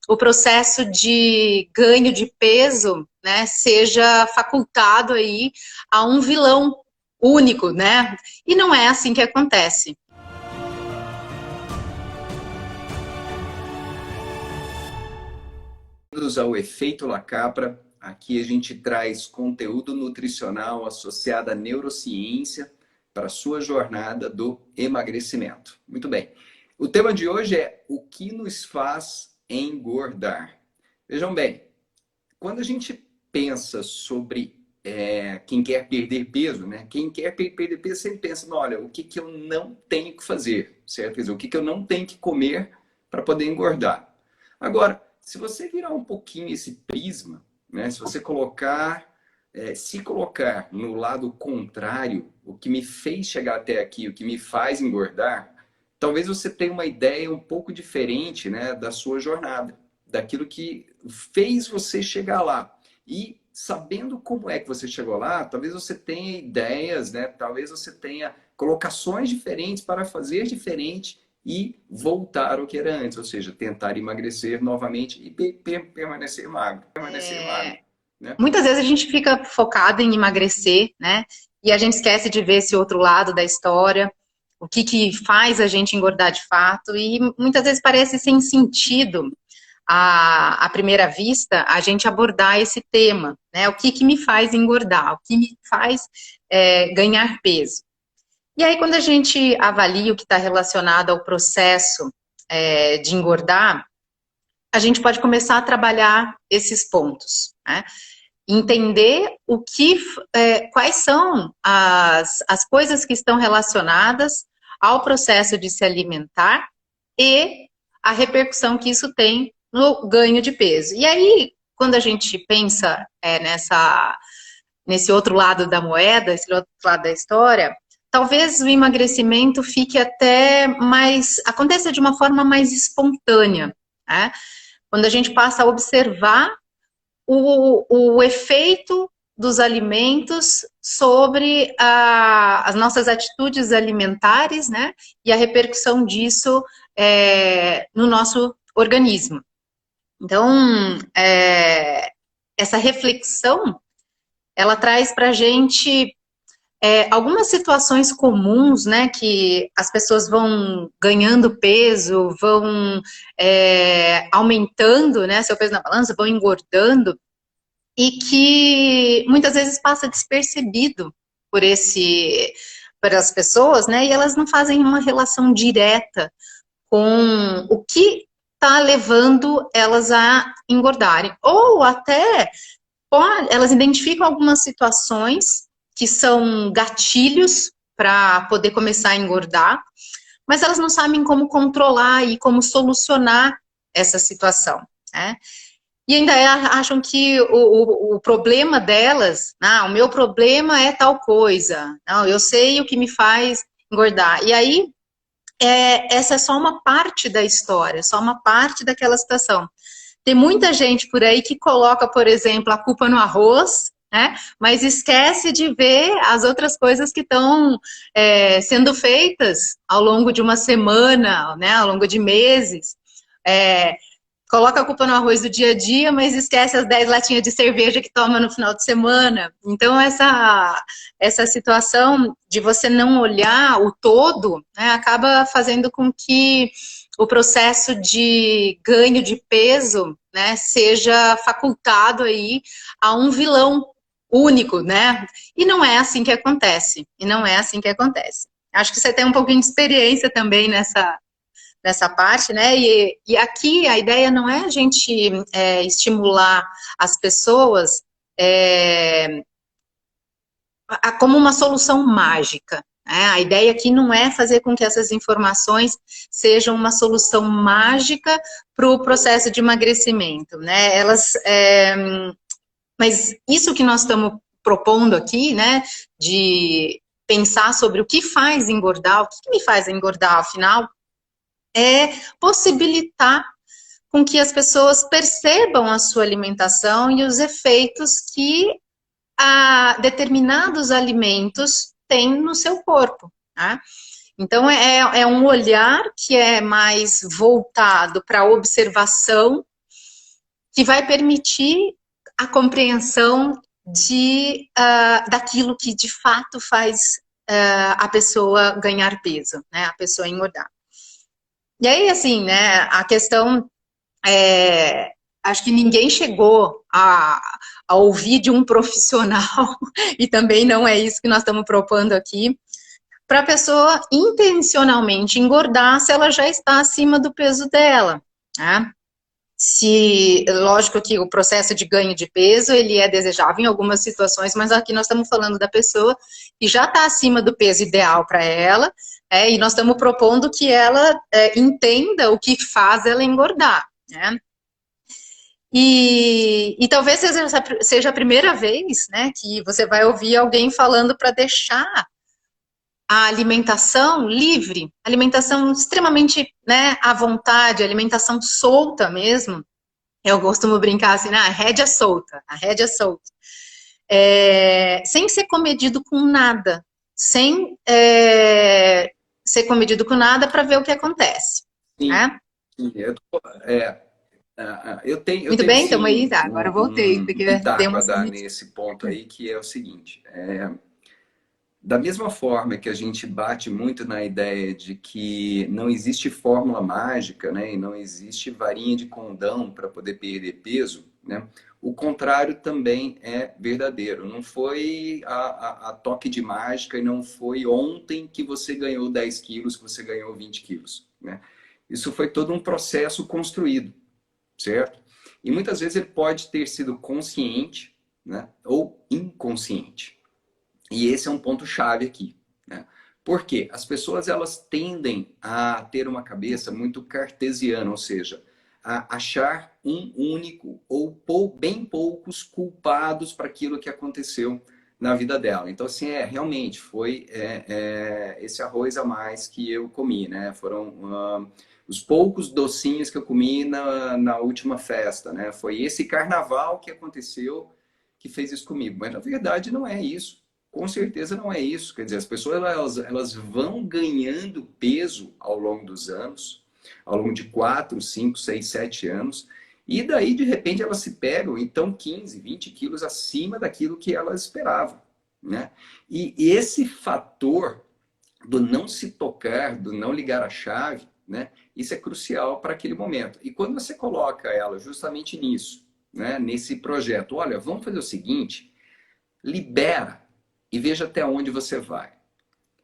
o processo de ganho de peso, né, seja facultado aí a um vilão único, né? E não é assim que acontece. Bem-vindos ao Efeito Lacapra. Aqui a gente traz conteúdo nutricional associado à neurociência para a sua jornada do emagrecimento. Muito bem. O tema de hoje é o que nos faz engordar. Vejam bem, quando a gente pensa sobre quem quer perder peso, né? Quem quer perder peso sempre pensa, olha, o que, que eu não tenho que fazer, certo? Quer dizer, o que, que eu não tenho que comer para poder engordar. Agora, se você virar um pouquinho esse prisma, né? Se você se colocar no lado contrário, o que me fez chegar até aqui, o que me faz engordar, talvez você tenha uma ideia um pouco diferente, né, da sua jornada, daquilo que fez você chegar lá. E sabendo como é que você chegou lá, talvez você tenha ideias, né? Talvez você tenha colocações diferentes para fazer diferente e voltar ao que era antes, ou seja, tentar emagrecer novamente e permanecer magro, né? Muitas vezes a gente fica focado em emagrecer, né? E a gente esquece de ver esse outro lado da história, o que que faz a gente engordar de fato, e muitas vezes parece sem sentido à primeira vista a gente abordar esse tema, né? O que que me faz engordar, o que me faz ganhar peso. E aí, quando a gente avalia o que está relacionado ao processo de engordar, a gente pode começar a trabalhar esses pontos, né? Entender quais são as coisas que estão relacionadas ao processo de se alimentar e a repercussão que isso tem no ganho de peso. E aí, quando a gente pensa nesse outro lado da moeda, esse outro lado da história, talvez o emagrecimento fique até mais, aconteça de uma forma mais espontânea, né? Quando a gente passa a observar o efeito dos alimentos sobre as nossas atitudes alimentares, né? E a repercussão disso no nosso organismo. Então, essa reflexão, ela traz para a gente algumas situações comuns, né, que as pessoas vão ganhando peso, vão aumentando, né, seu peso na balança, vão engordando, e que muitas vezes passa despercebido por as pessoas, né, e elas não fazem uma relação direta com o que está levando elas a engordarem, ou até elas identificam algumas situações que são gatilhos para poder começar a engordar, mas elas não sabem como controlar e como solucionar essa situação, né? E ainda acham que o problema delas, o meu problema é tal coisa, não, eu sei o que me faz engordar. E aí, essa é só uma parte da história, só uma parte daquela situação. Tem muita gente por aí que coloca, por exemplo, a culpa no arroz, né? Mas esquece de ver as outras coisas que estão sendo feitas ao longo de uma semana, né? Ao longo de meses. Coloca a culpa no arroz do dia a dia, mas esquece as 10 latinhas de cerveja que toma no final de semana. Então, essa situação de você não olhar o todo, né, acaba fazendo com que o processo de ganho de peso, né, seja facultado aí a um vilão único, né? E não é assim que acontece. E não é assim que acontece. Acho que você tem um pouquinho de experiência também nessa parte, né? E aqui a ideia não é a gente estimular as pessoas como uma solução mágica. Né? A ideia aqui não é fazer com que essas informações sejam uma solução mágica para o processo de emagrecimento, né? Mas isso que nós estamos propondo aqui, né? De pensar sobre o que faz engordar, o que me faz engordar, afinal, é possibilitar com que as pessoas percebam a sua alimentação e os efeitos que determinados alimentos têm no seu corpo. Tá? Então, é um olhar que é mais voltado para a observação que vai permitir a compreensão daquilo que de fato faz a pessoa ganhar peso, né? A pessoa engordar. E aí, assim, né, a questão acho que ninguém chegou a ouvir de um profissional, e também não é isso que nós estamos propondo aqui, para a pessoa intencionalmente engordar se ela já está acima do peso dela, né? Lógico que o processo de ganho de peso, ele é desejável em algumas situações, mas aqui nós estamos falando da pessoa que já está acima do peso ideal para ela, e nós estamos propondo que ela entenda o que faz ela engordar, né? E talvez seja a primeira vez, né, que você vai ouvir alguém falando para deixar a alimentação livre, alimentação extremamente, né, à vontade, alimentação solta mesmo. Eu costumo brincar assim, a rédea solta, a rédea solta. Sem ser comedido com nada, sem ser comedido com nada para ver o que acontece. Sim, né? sim. Eu Muito tenho bem, então aí, sim tá, agora eu voltei, um porque dei pitaco uma a dar sumida. nesse ponto aí, que é o seguinte. Da mesma forma que a gente bate muito na ideia de que não existe fórmula mágica, né, e não existe varinha de condão para poder perder peso, né, o contrário também é verdadeiro. Não foi a toque de mágica e não foi ontem que você ganhou 10 quilos, que você ganhou 20 quilos. Né? Isso foi todo um processo construído, certo? E muitas vezes ele pode ter sido consciente, né, ou inconsciente. E esse é um ponto-chave aqui. Né? Por quê? As pessoas elas tendem a ter uma cabeça muito cartesiana, ou seja, a achar um único ou bem poucos culpados para aquilo que aconteceu na vida dela. Então, assim, realmente foi esse arroz a mais que eu comi, né? Foram os poucos docinhos que eu comi na última festa, né? Foi esse carnaval que aconteceu que fez isso comigo. Mas, na verdade, não é isso. Com certeza não é isso. Quer dizer, as pessoas elas vão ganhando peso ao longo dos anos, ao longo de 4, 5, 6, 7 anos, e daí, de repente, elas se pegam, então, 15, 20 quilos acima daquilo que elas esperavam. Né? E esse fator do não se tocar, do não ligar a chave, né? Isso é crucial para aquele momento. E quando você coloca ela justamente nisso, né? Nesse projeto, olha, vamos fazer o seguinte, libera e veja até onde você vai.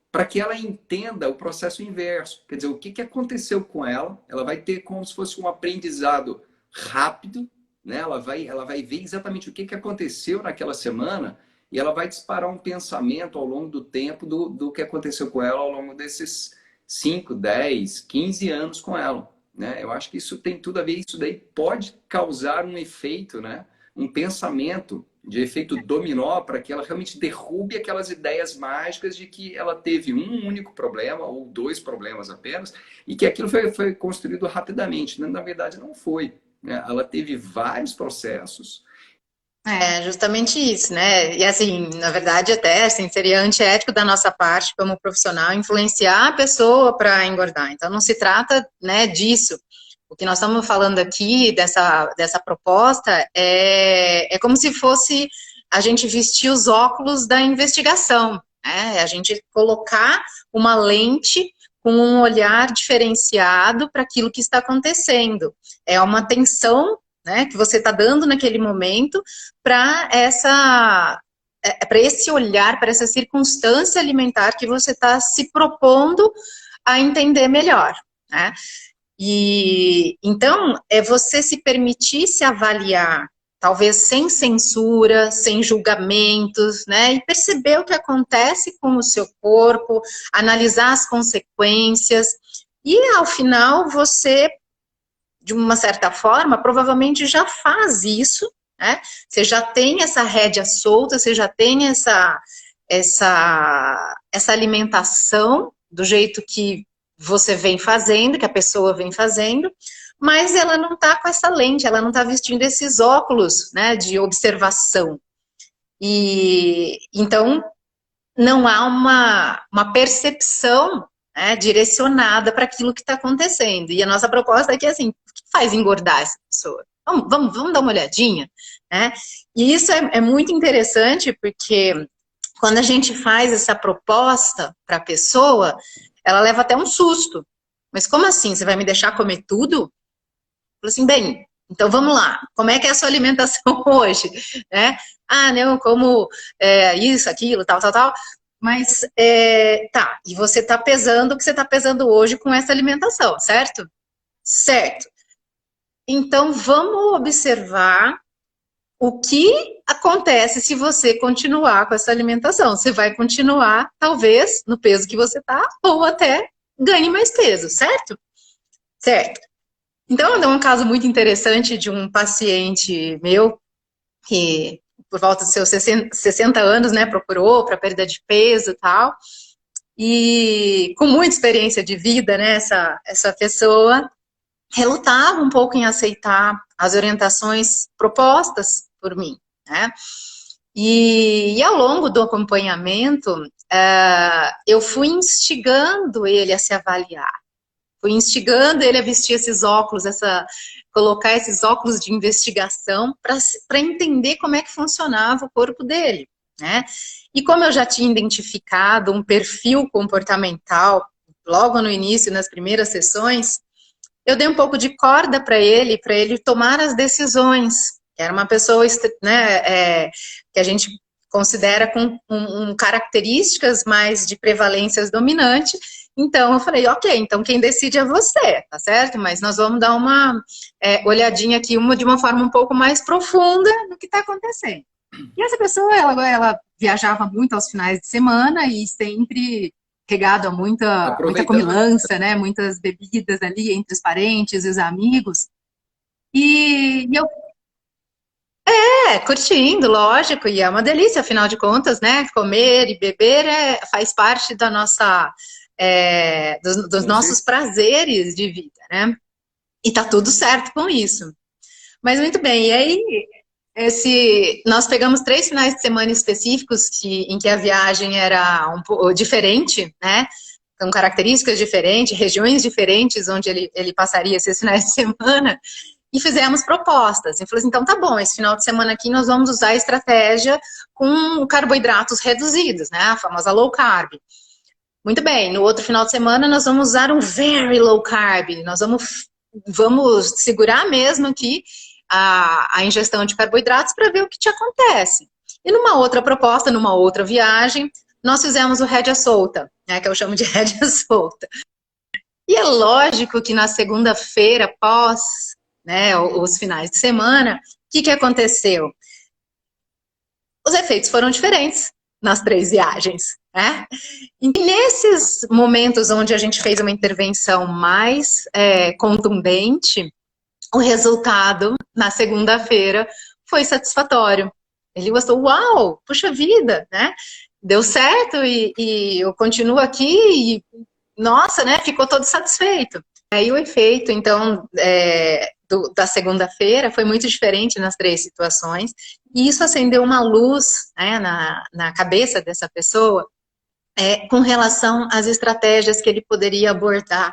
Para que ela entenda o processo inverso. Quer dizer, o que aconteceu com ela, ela vai ter como se fosse um aprendizado rápido, né? Ela vai ver exatamente o que aconteceu naquela semana e ela vai disparar um pensamento ao longo do tempo do que aconteceu com ela ao longo desses 5, 10, 15 anos com ela. Né? Eu acho que isso tem tudo a ver, isso daí pode causar um efeito, né? Um pensamento de efeito dominó para que ela realmente derrube aquelas ideias mágicas de que ela teve um único problema ou 2 problemas apenas e que aquilo foi construído rapidamente. Na verdade, não foi. Né? Ela teve vários processos. Justamente isso, né? E assim, na verdade, até assim, seria antiético da nossa parte, como profissional, influenciar a pessoa para engordar. Então, não se trata, né, disso. O que nós estamos falando aqui, dessa proposta, é como se fosse a gente vestir os óculos da investigação, né? A gente colocar uma lente com um olhar diferenciado para aquilo que está acontecendo. É uma atenção, né, que você está dando naquele momento para esse olhar, para essa circunstância alimentar que você está se propondo a entender melhor, né? E então é você se permitir se avaliar, talvez sem censura, sem julgamentos, né? E perceber o que acontece com o seu corpo, analisar as consequências, e ao final você, de uma certa forma, provavelmente já faz isso, né? Você já tem essa rédea solta, você já tem essa alimentação do jeito que você vem fazendo, que a pessoa vem fazendo, mas ela não está com essa lente, ela não está vestindo esses óculos, né, de observação. E então não há uma percepção, né, direcionada para aquilo que está acontecendo. E a nossa proposta é que, assim, o que faz engordar essa pessoa? Vamos dar uma olhadinha, né? E isso é muito interessante, porque quando a gente faz essa proposta para a pessoa, ela leva até um susto. Mas como assim? Você vai me deixar comer tudo? Falei assim, bem, então vamos lá. Como é que é a sua alimentação hoje? Né? Ah, não, como isso, aquilo, tal, tal, tal. Mas, tá, e você está pesando o que você está pesando hoje com essa alimentação, certo? Certo. Então, vamos observar o que acontece se você continuar com essa alimentação. Você vai continuar, talvez, no peso que você está, ou até ganhe mais peso, certo? Certo. Então, é um caso muito interessante de um paciente meu, que por volta dos seus 60 anos, né, procurou para perda de peso e tal, e com muita experiência de vida, né, essa pessoa relutava um pouco em aceitar as orientações propostas por mim, né? E ao longo do acompanhamento, eu fui instigando ele a se avaliar, fui instigando ele a vestir esses óculos, colocar esses óculos de investigação para entender como é que funcionava o corpo dele, né? E como eu já tinha identificado um perfil comportamental logo no início, nas primeiras sessões, eu dei um pouco de corda para ele tomar as decisões. Era uma pessoa, né, que a gente considera com características mais de prevalências dominante. Então, eu falei, ok, então quem decide é você, tá certo? Mas nós vamos dar uma olhadinha aqui, de uma forma um pouco mais profunda no que está acontecendo. E essa pessoa, ela viajava muito aos finais de semana e sempre regado a muita Aproveitando. comilança, né? Muitas bebidas ali entre os parentes e os amigos. E eu, curtindo, lógico, e é uma delícia, afinal de contas, né? Comer e beber faz parte da nossa, dos Com nossos certeza. prazeres de vida, né? E tá tudo certo com isso. Mas muito bem, e aí nós pegamos 3 finais de semana específicos em que a viagem era um pouco diferente, né? Com características diferentes, regiões diferentes onde ele passaria esses finais de semana, e fizemos propostas. E falou assim, então tá bom, esse final de semana aqui nós vamos usar a estratégia com carboidratos reduzidos, né? A famosa low carb. Muito bem, no outro final de semana nós vamos usar um very low carb, nós vamos segurar mesmo aqui a ingestão de carboidratos para ver o que te acontece. E numa outra proposta, numa outra viagem, nós fizemos o rédea solta, né, que eu chamo de rédea solta. E é lógico que na segunda-feira, pós, né, os finais de semana, o que aconteceu? Os efeitos foram diferentes nas 3 viagens, né? E nesses momentos onde a gente fez uma intervenção mais contundente, o resultado, na segunda-feira, foi satisfatório. Ele gostou, uau, puxa vida, né? Deu certo e eu continuo aqui e, nossa, né? Ficou todo satisfeito. Aí o efeito, então, da segunda-feira foi muito diferente nas 3 situações, e isso acendeu uma luz, né, na cabeça dessa pessoa com relação às estratégias que ele poderia abordar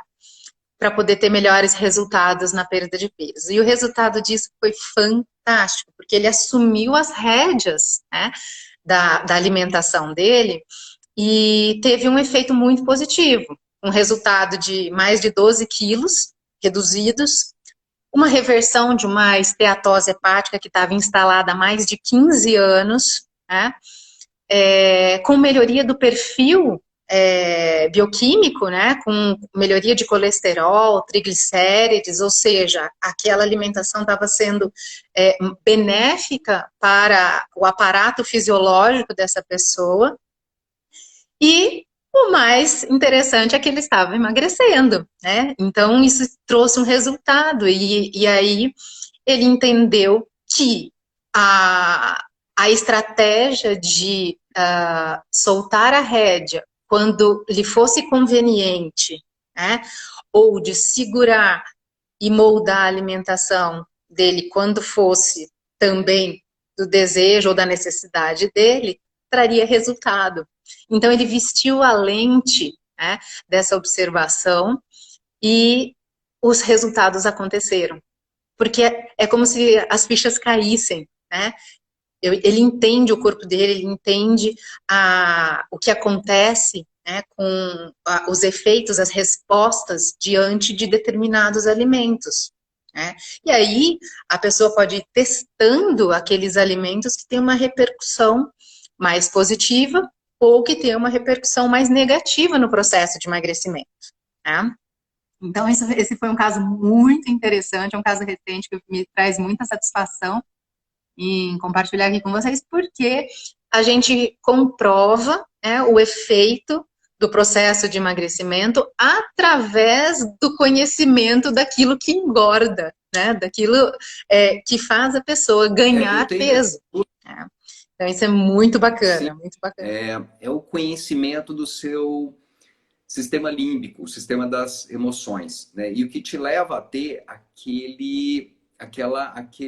para poder ter melhores resultados na perda de peso. E o resultado disso foi fantástico, porque ele assumiu as rédeas, né, da alimentação dele e teve um efeito muito positivo. Um resultado de mais de 12 quilos reduzidos, uma reversão de uma esteatose hepática que estava instalada há mais de 15 anos, né, com melhoria do perfil bioquímico, né, com melhoria de colesterol, triglicérides, ou seja, aquela alimentação estava sendo benéfica para o aparato fisiológico dessa pessoa. E o mais interessante é que ele estava emagrecendo, né? Então isso trouxe um resultado e aí ele entendeu que a estratégia de soltar a rédea quando lhe fosse conveniente, né? Ou de segurar e moldar a alimentação dele quando fosse também do desejo ou da necessidade dele, traria resultado. Então ele vestiu a lente, né, dessa observação e os resultados aconteceram. porque é como se as fichas caíssem, né? Ele entende o corpo dele, ele entende o que acontece, né, com os efeitos, as respostas diante de determinados alimentos, né? E aí a pessoa pode ir testando aqueles alimentos que têm uma repercussão mais positiva ou que tem uma repercussão mais negativa no processo de emagrecimento, né? Então, esse foi um caso muito interessante, é um caso recente que me traz muita satisfação em compartilhar aqui com vocês, porque a gente comprova, né, o efeito do processo de emagrecimento através do conhecimento daquilo que engorda, né, daquilo que faz a pessoa ganhar peso. Né? Então, isso é muito bacana, Sim, muito bacana. é o conhecimento do seu sistema límbico, o sistema das emoções, né? E o que te leva a ter aquele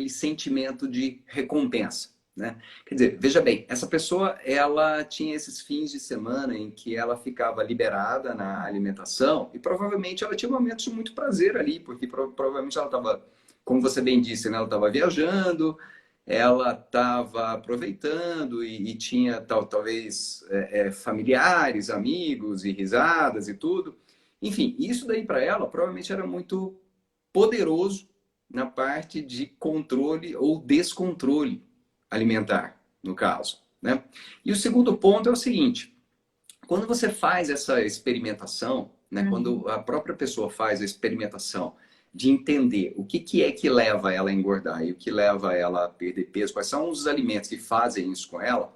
sentimento de recompensa, né? Quer dizer, veja bem, essa pessoa, ela tinha esses fins de semana em que ela ficava liberada na alimentação e provavelmente ela tinha momentos de muito prazer ali, porque provavelmente ela estava, como você bem disse, né? Ela estava viajando, ela estava aproveitando e tinha talvez familiares, amigos e risadas e tudo. Enfim, isso daí para ela provavelmente era muito poderoso na parte de controle ou descontrole alimentar, no caso, né? E o segundo ponto é o seguinte: quando você faz essa experimentação, né, quando a própria pessoa faz a experimentação de entender o que é que leva ela a engordar e o que leva ela a perder peso, quais são os alimentos que fazem isso com ela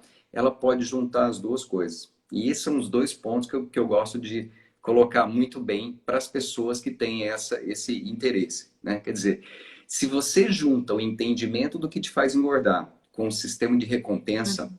pode juntar as duas coisas. E esses são os dois pontos que eu gosto de colocar muito bem para as pessoas que têm esse interesse, né? Quer dizer, se você junta o entendimento do que te faz engordar com o sistema de recompensa,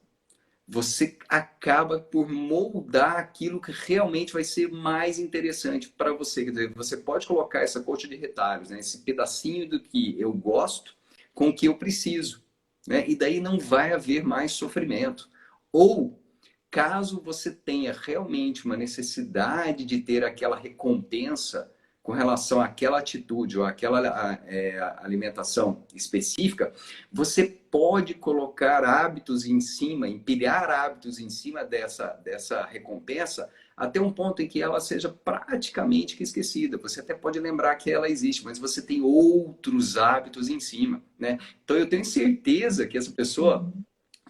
você acaba por moldar aquilo que realmente vai ser mais interessante para você. Quer dizer, você pode colocar essa coxa de retalhos, né? Esse pedacinho do que eu gosto com o que eu preciso, né? E daí não vai haver mais sofrimento. Ou, caso você tenha realmente uma necessidade de ter aquela recompensa com relação àquela atitude ou àquela alimentação específica, você pode colocar hábitos em cima, empilhar hábitos em cima dessa recompensa até um ponto em que ela seja praticamente esquecida. Você até pode lembrar que ela existe, mas você tem outros hábitos em cima, né? Então eu tenho certeza que essa pessoa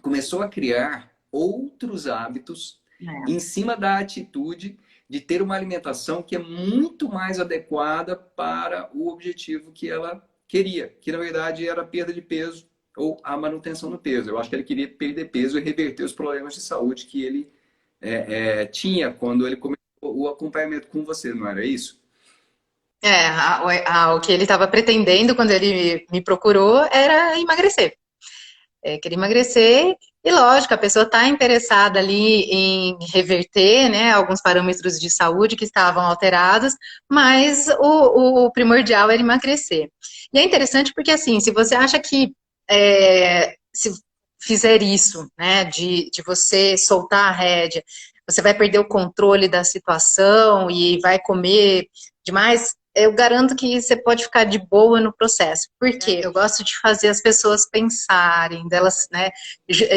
começou a criar outros hábitos em cima da atitude de ter uma alimentação que é muito mais adequada para o objetivo que ela queria, que na verdade era a perda de peso ou a manutenção do peso. Eu acho que ele queria perder peso e reverter os problemas de saúde que ele tinha quando ele começou o acompanhamento com você, não era isso? O que ele estava pretendendo quando ele me procurou era emagrecer. Queria emagrecer, e lógico, a pessoa está interessada ali em reverter, né, alguns parâmetros de saúde que estavam alterados, mas o primordial era emagrecer. E é interessante porque, assim, se você acha que se fizer isso, né, de você soltar a rédea, você vai perder o controle da situação e vai comer demais, eu garanto que você pode ficar de boa no processo. Por quê? Eu gosto de fazer as pessoas pensarem, delas, né,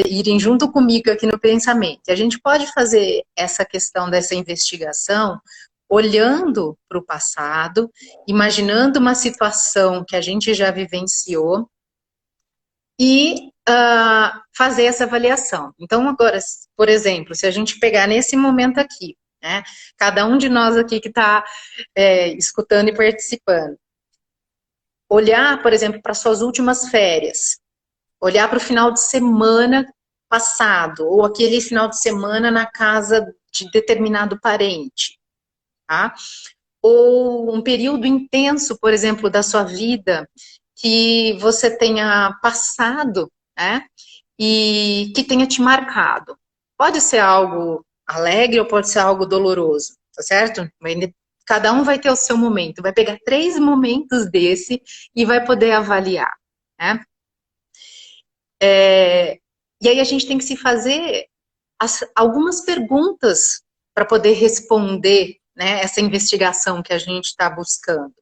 irem junto comigo aqui no pensamento. A gente pode fazer essa questão dessa investigação olhando para o passado, imaginando uma situação que a gente já vivenciou e fazer essa avaliação. Então, agora, por exemplo, se a gente pegar nesse momento aqui, né, cada um de nós aqui que está escutando e participando, olhar, por exemplo, para suas últimas férias, olhar para o final de semana passado, ou aquele final de semana na casa de determinado parente, tá? Ou um período intenso, por exemplo, da sua vida, que você tenha passado, né? E que tenha te marcado. Pode ser algo alegre ou pode ser algo doloroso, tá certo? Cada um vai ter o seu momento, vai pegar 3 momentos desse e vai poder avaliar, né? E aí a gente tem que se fazer algumas perguntas para poder responder, né, essa investigação que a gente está buscando.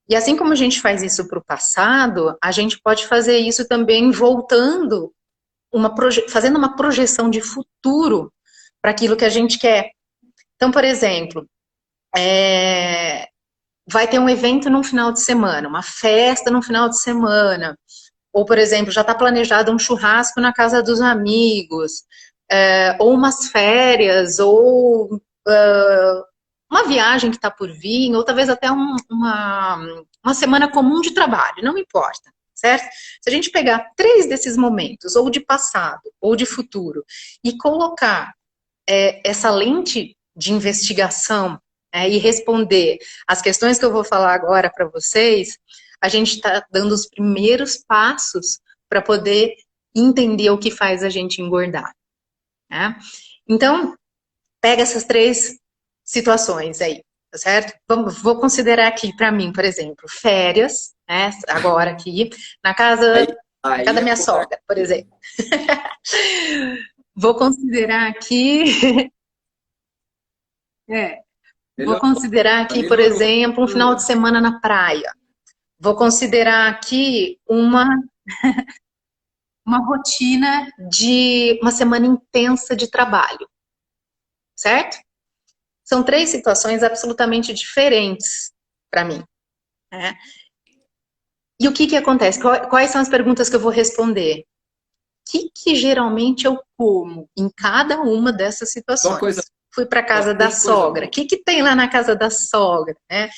E assim como a gente faz isso para o passado, a gente pode fazer isso também voltando, fazendo uma projeção de futuro para aquilo que a gente quer. Então, por exemplo, vai ter um evento no final de semana, uma festa no final de semana, ou, por exemplo, já está planejado um churrasco na casa dos amigos, ou umas férias, ou uma viagem que está por vir, ou talvez até uma semana comum de trabalho, não importa, certo? Se a gente pegar 3 desses momentos, ou de passado, ou de futuro, e colocar essa lente de investigação e responder as questões que eu vou falar agora para vocês, a gente está dando os primeiros passos para poder entender o que faz a gente engordar. Né? Então, pega essas 3 situações aí, tá certo? Vou considerar aqui para mim, por exemplo, férias, né? Agora aqui, na casa da minha sogra, por exemplo. Vou considerar aqui. Vou considerar aqui, por exemplo, um final de semana na praia. Vou considerar aqui uma rotina de uma semana intensa de trabalho, certo? São 3 situações absolutamente diferentes para mim. Né? E o que acontece? Quais são as perguntas que eu vou responder? O que geralmente eu como em cada uma dessas situações? Fui para a casa da sogra. O que tem lá na casa da sogra? Né?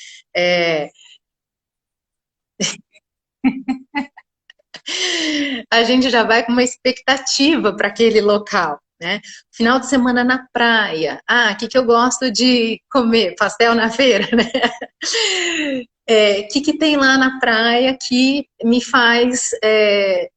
A gente já vai com uma expectativa para aquele local. Né? Final de semana na praia. O que eu gosto de comer? Pastel na feira, né? O que tem lá na praia que me faz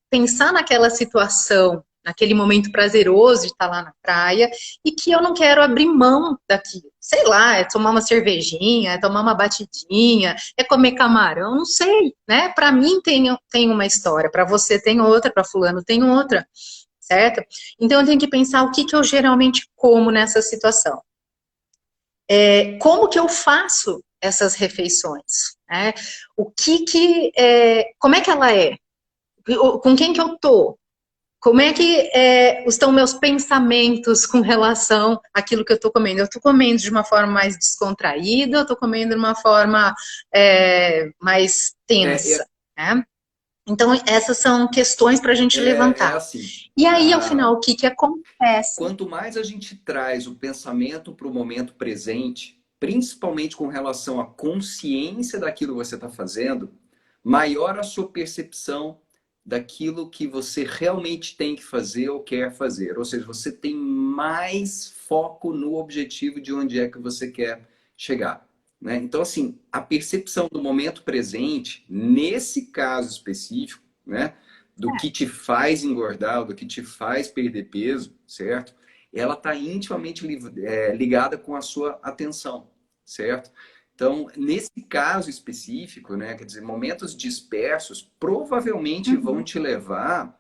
pensar naquela situação, naquele momento prazeroso de estar lá na praia e que eu não quero abrir mão daquilo. Sei lá, é tomar uma cervejinha, é tomar uma batidinha, é comer camarão, não sei, né? Para mim tem uma história, para você tem outra, para fulano tem outra, certo? Então eu tenho que pensar o que eu geralmente como nessa situação. Como que eu faço essas refeições? Né? Como é que ela é? Com quem que eu tô? Como é que estão meus pensamentos com relação àquilo que eu estou comendo? Eu estou comendo de uma forma mais descontraída, eu estou comendo de uma forma mais tensa, né? Então, essas são questões para a gente levantar. Assim, e aí, ao final, o que acontece? Quanto mais a gente traz o pensamento para o momento presente, principalmente com relação à consciência daquilo que você está fazendo, maior a sua percepção daquilo que você realmente tem que fazer ou quer fazer. Ou seja, você tem mais foco no objetivo de onde é que você quer chegar. Né? Então, assim, a percepção do momento presente, nesse caso específico, né, do que te faz engordar, do que te faz perder peso, certo? Ela está intimamente ligada com a sua atenção, certo? Então, nesse caso específico, né, quer dizer, momentos dispersos provavelmente vão te levar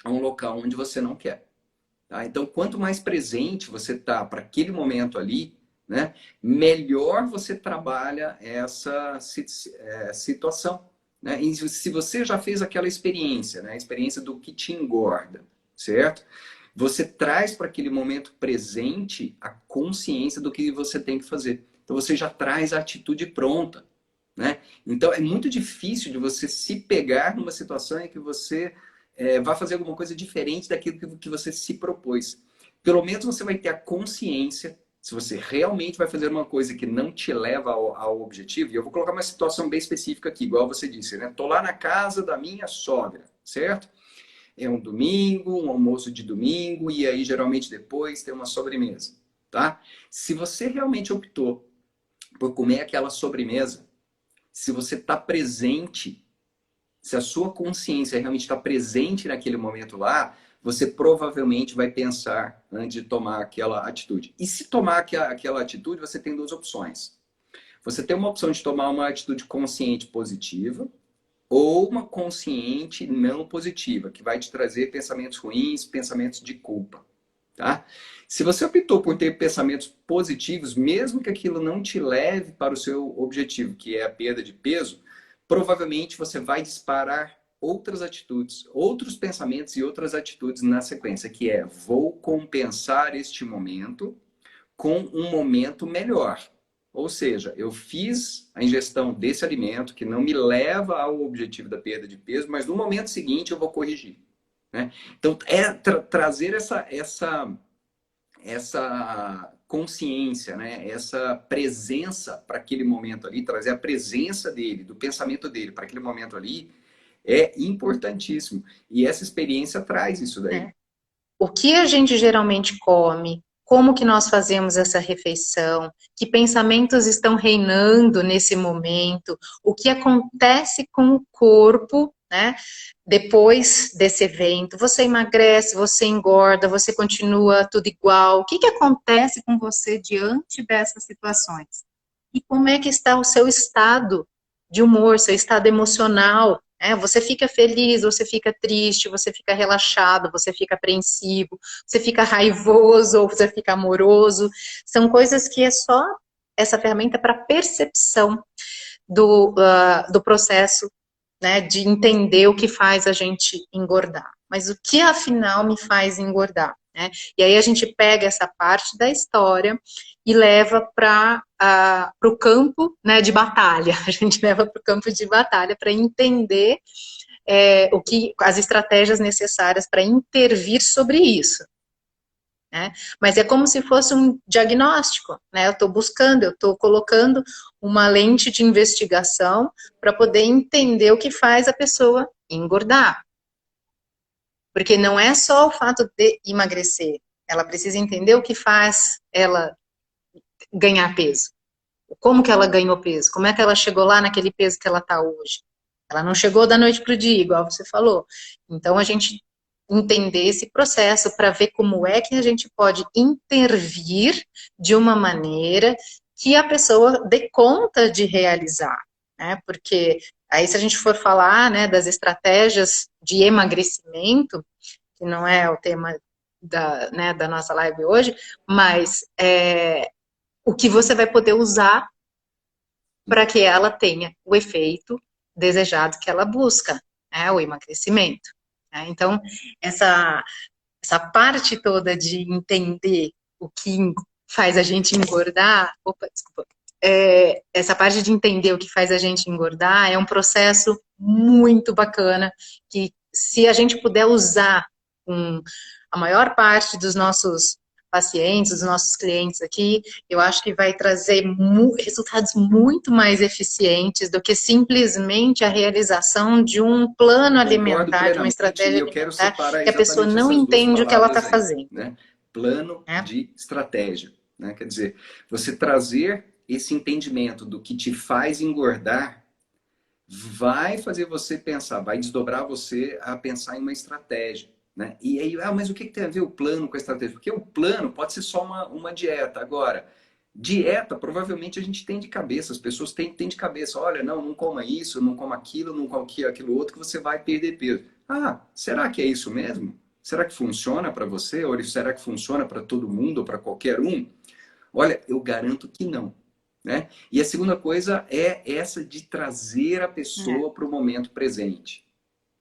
a um local onde você não quer. Tá? Então, quanto mais presente você está para aquele momento ali, né, melhor você trabalha essa situação. Né? E se você já fez aquela experiência, né, a experiência do que te engorda, certo? Você traz para aquele momento presente a consciência do que você tem que fazer. Então você já traz a atitude pronta, né? Então é muito difícil de você se pegar numa situação em que você vai fazer alguma coisa diferente daquilo que você se propôs. Pelo menos você vai ter a consciência se você realmente vai fazer uma coisa que não te leva ao objetivo. E eu vou colocar uma situação bem específica aqui, igual você disse, né? Tô lá na casa da minha sogra, certo? É um domingo, um almoço de domingo, e aí geralmente depois tem uma sobremesa, tá? Se você realmente optou por comer aquela sobremesa, se você está presente, se a sua consciência realmente está presente naquele momento lá, você provavelmente vai pensar antes de tomar aquela atitude. E se tomar aquela atitude, você tem 2 opções. Você tem uma opção de tomar uma atitude consciente positiva, ou uma consciente não positiva, que vai te trazer pensamentos ruins, pensamentos de culpa. Tá? Se você optou por ter pensamentos positivos, mesmo que aquilo não te leve para o seu objetivo, que é a perda de peso, provavelmente você vai disparar outras atitudes, outros pensamentos e outras atitudes na sequência, que é: vou compensar este momento com um momento melhor. Ou seja, eu fiz a ingestão desse alimento que não me leva ao objetivo da perda de peso, mas no momento seguinte eu vou corrigir. Né? Então, é trazer essa consciência, né? Essa presença para aquele momento ali, trazer a presença dele, do pensamento dele para aquele momento ali, é importantíssimo. E essa experiência traz isso daí. O que a gente geralmente come, como que nós fazemos essa refeição, que pensamentos estão reinando nesse momento, o que acontece com o corpo, né, depois desse evento. Você emagrece, você engorda, você continua tudo igual. O que que acontece com você diante dessas situações? E como é que está o seu estado de humor, seu estado emocional? Você fica feliz, você fica triste, você fica relaxado, você fica apreensivo, você fica raivoso ou você fica amoroso. São coisas que é só essa ferramenta para percepção do processo, né, de entender o que faz a gente engordar. Mas o que afinal me faz engordar? Né? E aí a gente pega essa parte da história e leva para o campo, né, de batalha. A gente leva para o campo de batalha para entender as estratégias necessárias para intervir sobre isso. Né? Mas é como se fosse um diagnóstico, né? Eu estou buscando, eu estou colocando uma lente de investigação para poder entender o que faz a pessoa engordar. Porque não é só o fato de emagrecer, ela precisa entender o que faz ela ganhar peso. Como que ela ganhou peso? Como é que ela chegou lá naquele peso que ela está hoje? Ela não chegou da noite para o dia, igual você falou. Então, a gente entender esse processo para ver como é que a gente pode intervir de uma maneira que a pessoa dê conta de realizar, né? Porque aí se a gente for falar, né, das estratégias de emagrecimento, que não é o tema da nossa live hoje, mas o que você vai poder usar para que ela tenha o efeito desejado que ela busca, né, o emagrecimento. Né? Então, essa parte toda de entender o que faz a gente engordar, essa parte de entender o que faz a gente engordar é um processo muito bacana, que se a gente puder usar a maior parte dos nossos pacientes, dos nossos clientes aqui, eu acho que vai trazer resultados muito mais eficientes do que simplesmente a realização de um plano alimentar, de uma estratégia e eu quero alimentar, separar que a pessoa exatamente não essas duas entende o que ela está palavras aí, fazendo. né? Plano Né? de estratégia, né? Quer dizer, você trazer esse entendimento do que te faz engordar vai fazer você pensar, vai desdobrar você a pensar em uma estratégia. Né? E aí, mas o que tem a ver o plano com a estratégia? Porque o plano pode ser só uma dieta. Agora, dieta, provavelmente a gente tem de cabeça, as pessoas têm de cabeça, olha, não coma isso, não coma aquilo, não coma aquilo outro, que você vai perder peso. Ah, será que é isso mesmo? Será que funciona para você? Ou será que funciona para todo mundo ou para qualquer um? Olha, eu garanto que não. Né? E a segunda coisa é essa de trazer a pessoa para o momento presente.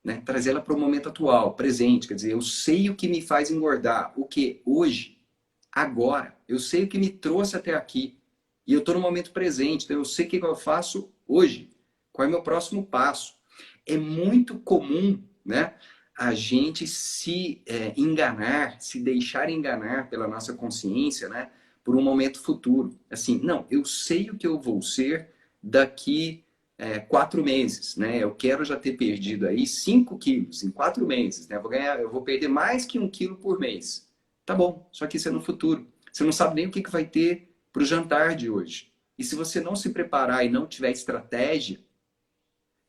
Né? Trazer ela para o momento atual, presente. Quer dizer, eu sei o que me faz engordar. O que? Hoje. Agora. Eu sei o que me trouxe até aqui. E eu estou no momento presente. Então eu sei o que eu faço hoje. Qual é o meu próximo passo? É muito comum, né, a gente se enganar, se deixar enganar pela nossa consciência, né, por um momento futuro. Assim, não, eu sei o que eu vou ser daqui 4 meses, né? Eu quero já ter perdido aí 5 quilos em 4 meses, né? Eu vou perder mais que 1 quilo por mês. Tá bom, só que isso é no futuro. Você não sabe nem o que vai ter para o jantar de hoje. E se você não se preparar e não tiver estratégia,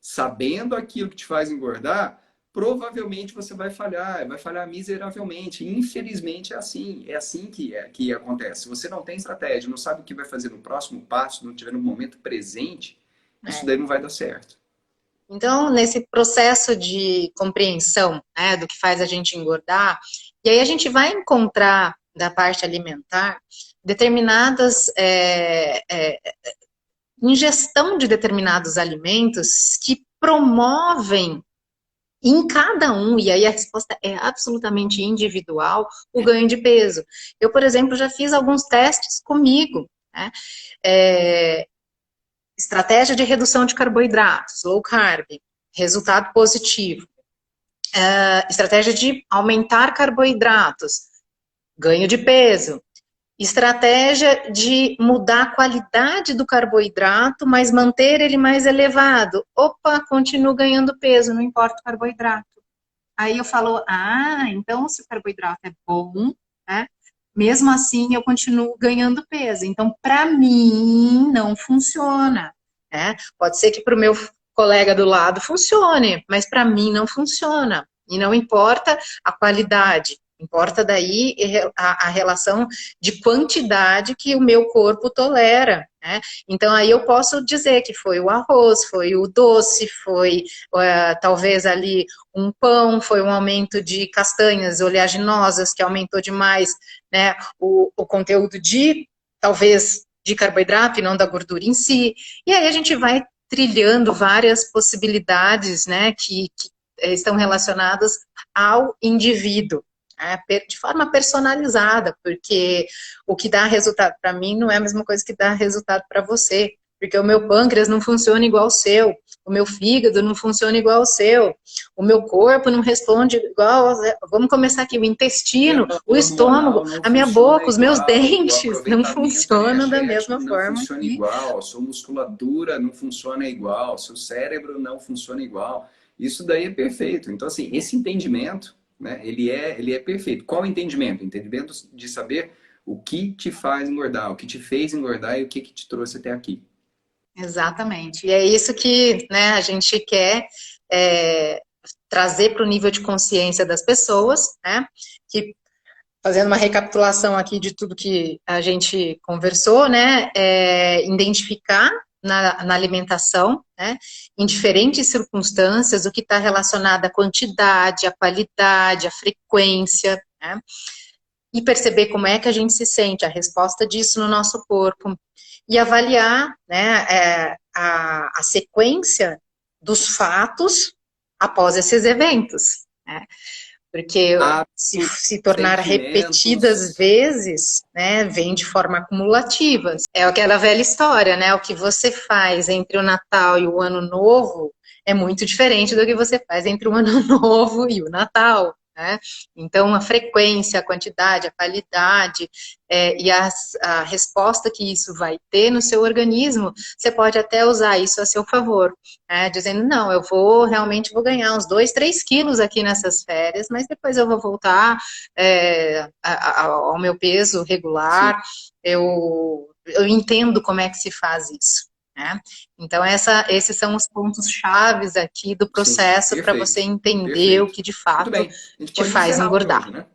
sabendo aquilo que te faz engordar, provavelmente você vai falhar miseravelmente. Infelizmente é assim que acontece. Se você não tem estratégia, não sabe o que vai fazer no próximo passo, não estiver no momento presente, isso daí não vai dar certo. Então, nesse processo de compreensão, né, do que faz a gente engordar, e aí a gente vai encontrar da parte alimentar determinadas ingestão de determinados alimentos que promovem em cada um, e aí a resposta é absolutamente individual, o ganho de peso. Eu, por exemplo, já fiz alguns testes comigo, né? Estratégia de redução de carboidratos, low carb, resultado positivo. Estratégia de aumentar carboidratos, ganho de peso. Estratégia de mudar a qualidade do carboidrato, mas manter ele mais elevado. Opa, continuo ganhando peso, não importa o carboidrato. Aí eu falo, então se o carboidrato é bom, né? Mesmo assim eu continuo ganhando peso. Então, para mim, não funciona. Né? Pode ser que para o meu colega do lado funcione, mas para mim não funciona. E não importa a qualidade. Importa daí a relação de quantidade que o meu corpo tolera, né? Então aí eu posso dizer que foi o arroz, foi o doce, foi talvez ali um pão, foi um aumento de castanhas oleaginosas que aumentou demais, né, o conteúdo de, talvez, de carboidrato e não da gordura em si. E aí a gente vai trilhando várias possibilidades, né, que estão relacionadas ao indivíduo. De forma personalizada, porque o que dá resultado para mim não é a mesma coisa que dá resultado para você, porque o meu pâncreas não funciona igual ao seu, o meu fígado não funciona igual ao seu, o meu corpo não responde igual, vamos começar aqui, o intestino, o estômago, a minha boca, os meus dentes não funcionam da mesma forma. Não funciona igual, a sua musculatura não funciona igual, seu cérebro não funciona igual, isso daí é perfeito. Então, assim, esse entendimento, né, ele é perfeito. Qual o entendimento? Entendimento de saber o que te faz engordar, o que te fez engordar e o que te trouxe até aqui. Exatamente. E é isso que, né, a gente quer trazer para o nível de consciência das pessoas, né, que, fazendo uma recapitulação aqui de tudo que a gente conversou, né, identificar na alimentação, né, em diferentes circunstâncias, o que está relacionado à quantidade, à qualidade, à frequência, né, e perceber como é que a gente se sente, a resposta disso no nosso corpo, e avaliar, né, a sequência dos fatos após esses eventos, né? Porque se tornar repetidas vezes, né, vem de forma acumulativa. É aquela velha história, né? O que você faz entre o Natal e o Ano Novo é muito diferente do que você faz entre o Ano Novo e o Natal. Né? Então, a frequência, a quantidade, a qualidade e a resposta que isso vai ter no seu organismo, você pode até usar isso a seu favor, né? Dizendo, não, eu realmente vou ganhar uns 2, 3 quilos aqui nessas férias, mas depois eu vou voltar ao meu peso regular, eu entendo como é que se faz isso. Né? Então, esses são os pontos chaves aqui do processo para você entender o que de fato te faz engordar. Hoje, né?